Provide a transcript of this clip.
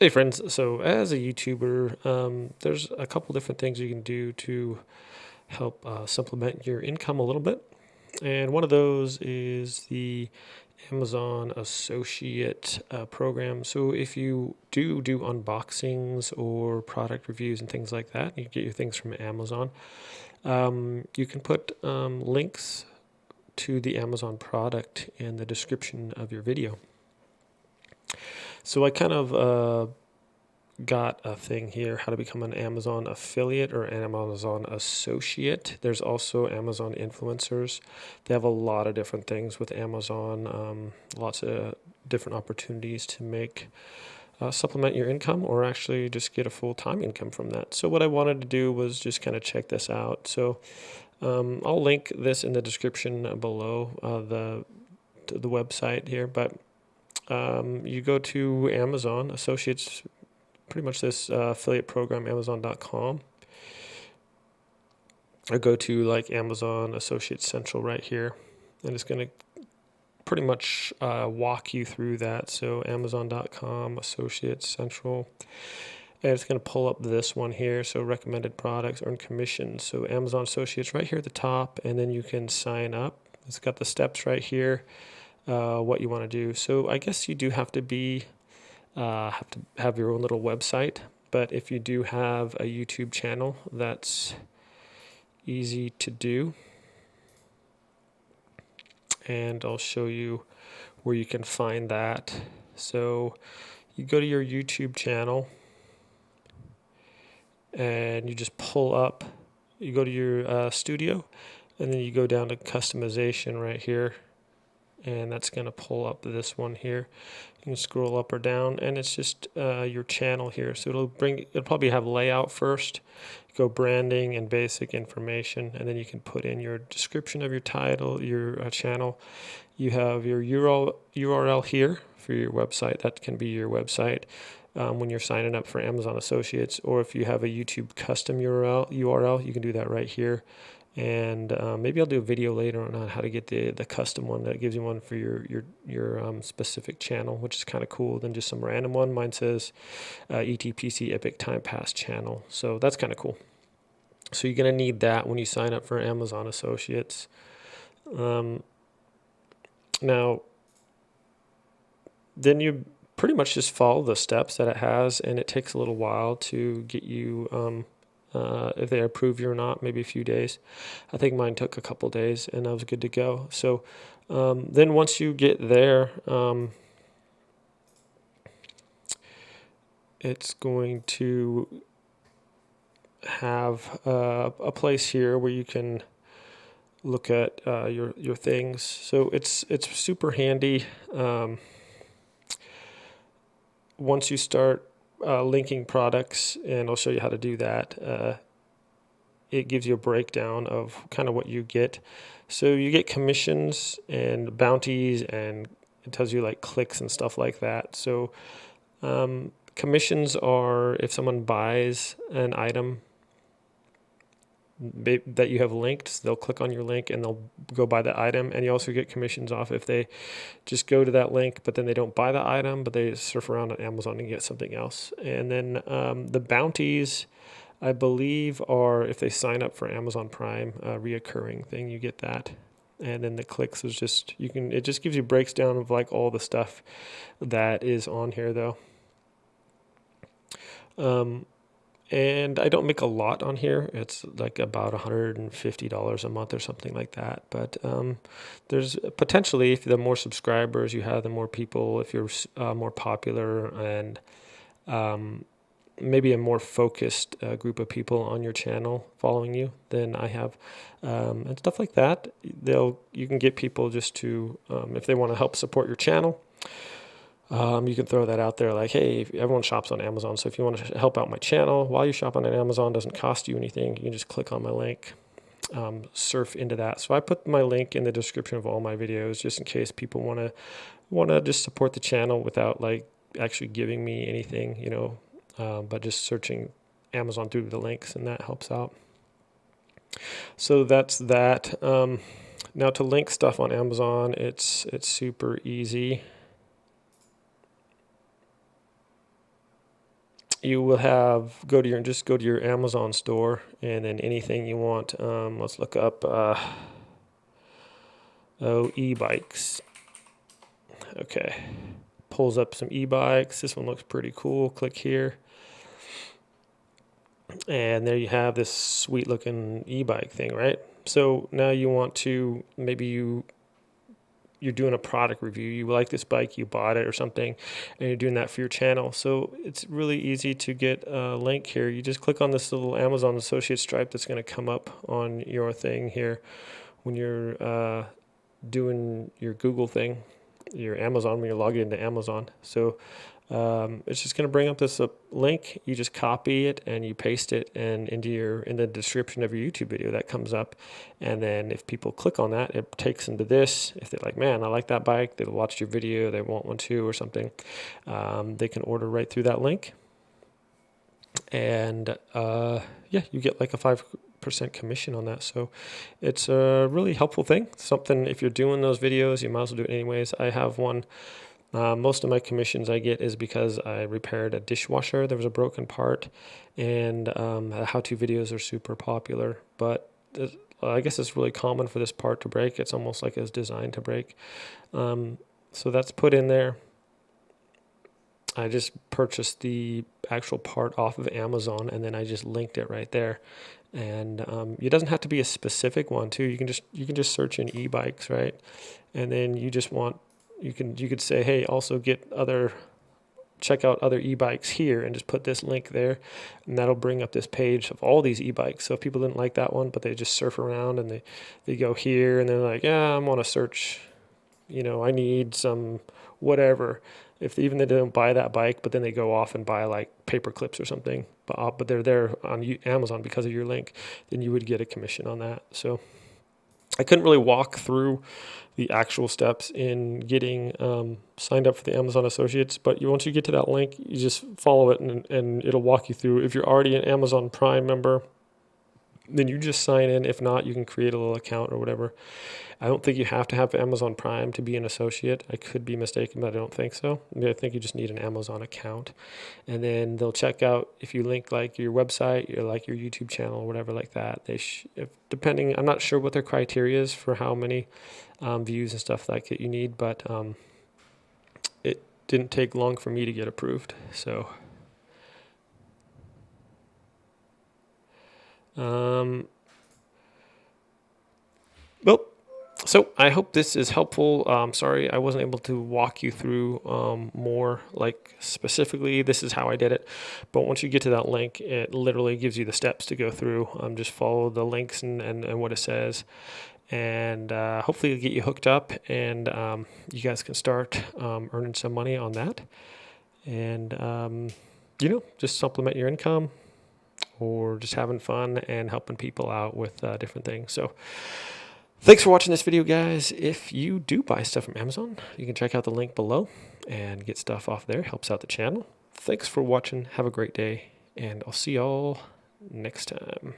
Hey friends, so as a YouTuber, there's a couple different things you can do to help supplement your income a little bit. And one of those is the Amazon Associate program. So if you do unboxings or product reviews and things like that, you get your things from Amazon. You can put links to the Amazon product in the description of your video. So I kind of got a thing here, how to become an Amazon affiliate or an Amazon associate. There's also Amazon influencers. They have a lot of different things with Amazon, lots of different opportunities to make supplement your income or actually just get a full-time income from that. So what I wanted to do was just kind of check this out. So I'll link this in the description below the website here, but you go to Amazon Associates, pretty much this affiliate program, Amazon.com. I go to like Amazon Associates Central right here, and it's going to pretty much walk you through that. So Amazon.com Associates Central, and it's going to pull up this one here. So recommended products, earn commissions. So Amazon Associates right here at the top, and then you can sign up. It's got the steps right here, what you want to do. So I guess you do have to have your own little website. But if you do have a YouTube channel, that's easy to do. And I'll show you where you can find that. So you go to your YouTube channel and you just pull up, you go to your studio, and then you go down to customization right here. And that's going to pull up this one here. You can scroll up or down, and it's just your channel here. So it'll probably have layout first, go branding and basic information, and then you can put in your description of your title, your channel. You have your URL here for your website. That can be your website when you're signing up for Amazon Associates, or if you have a YouTube custom URL, you can do that right here. And maybe I'll do a video later on how to get the custom one that gives you one for your specific channel, which is kind of cool than just some random one. Mine says ETPC Epic Time Pass channel, so that's kind of cool. So you're going to need that when you sign up for Amazon Associates. Now, then you pretty much just follow the steps that it has, and it takes a little while to get you if they approve you or not, maybe a few days. I think mine took a couple days, and I was good to go. So then once you get there, it's going to have a place here where you can look at your things. So it's super handy. Once you start linking products, and I'll show you how to do that, it gives you a breakdown of kind of what you get. So you get commissions and bounties, and it tells you like clicks and stuff like that. So commissions are if someone buys an item that you have linked, they'll click on your link and they'll go buy the item. And you also get commissions off if they just go to that link, but then they don't buy the item, but they surf around on Amazon and get something else. And then the bounties, I believe, are if they sign up for Amazon Prime, a reoccurring thing, you get that. And then the clicks is just, it just gives you breaks down of like all the stuff that is on here though. And I don't make a lot on here. It's like about $150 a month or something like that. But there's potentially, if the more subscribers you have, the more people, if you're more popular and maybe a more focused group of people on your channel following you than I have, and stuff like that. You can get people just to, if they want to help support your channel, you can throw that out there like, hey, everyone shops on Amazon, so if you want to help out my channel while you shop on Amazon, doesn't cost you anything. You can just click on my link, surf into that. So I put my link in the description of all my videos just in case people want to just support the channel without like actually giving me anything, but just searching Amazon through the links, and that helps out. So that's that. Now to link stuff on Amazon, it's super easy. you will just go to your Amazon store, and then anything you want. Let's look up e-bikes. Okay, pulls up some e-bikes. This one looks pretty cool. Click here, and there you have this sweet looking e-bike thing, right? So now you want to, maybe you're doing a product review. You like this bike, you bought it or something, and you're doing that for your channel. So it's really easy to get a link here. You just click on this little Amazon Associate stripe that's going to come up on your thing here when you're doing your Google thing, your Amazon, when you're logging into Amazon. So it's just going to bring up this link. You just copy it and you paste it and in the description of your YouTube video that comes up. And then if people click on that, it takes them to this. If they're like, man, I like that bike, they'll watch your video, they want one too or something, they can order right through that link. And yeah, you get like a 5% commission on that. So it's a really helpful thing. Something, if you're doing those videos, you might as well do it anyways. I have one. Most of my commissions I get is because I repaired a dishwasher. There was a broken part, and how-to videos are super popular. But I guess it's really common for this part to break. It's almost like it's designed to break. So that's put in there. I just purchased the actual part off of Amazon, and then I just linked it right there. And it doesn't have to be a specific one too. You can just search in e-bikes, right? And then you could say, hey, also check out other e-bikes here, and just put this link there, and that'll bring up this page of all these e-bikes. So if people didn't like that one, but they just surf around and they go here and they're like, yeah, I want to search, I need some whatever. If even they don't buy that bike, but then they go off and buy like paper clips or something, but they're there on Amazon because of your link, then you would get a commission on that. So I couldn't really walk through the actual steps in getting signed up for the Amazon Associates, but once you get to that link, you just follow it, and it'll walk you through. If you're already an Amazon Prime member, then you just sign in. If not, you can create a little account or whatever. I don't think you have to have Amazon Prime to be an associate. I could be mistaken, but I don't think so. I think you just need an Amazon account. And then they'll check out if you link like your website, your YouTube channel or whatever like that. Depending, I'm not sure what their criteria is for how many views and stuff like that you need, but it didn't take long for me to get approved. So well, so I hope this is helpful. Sorry I wasn't able to walk you through more, like specifically this is how I did it. But once you get to that link, it literally gives you the steps to go through. Just follow the links and what it says. And hopefully it'll get you hooked up, and you guys can start earning some money on that. And, just supplement your income, or just having fun and helping people out with different things. So thanks for watching this video, guys. If you do buy stuff from Amazon, you can check out the link below and get stuff off there. Helps out the channel. Thanks for watching. Have a great day, and I'll see y'all next time.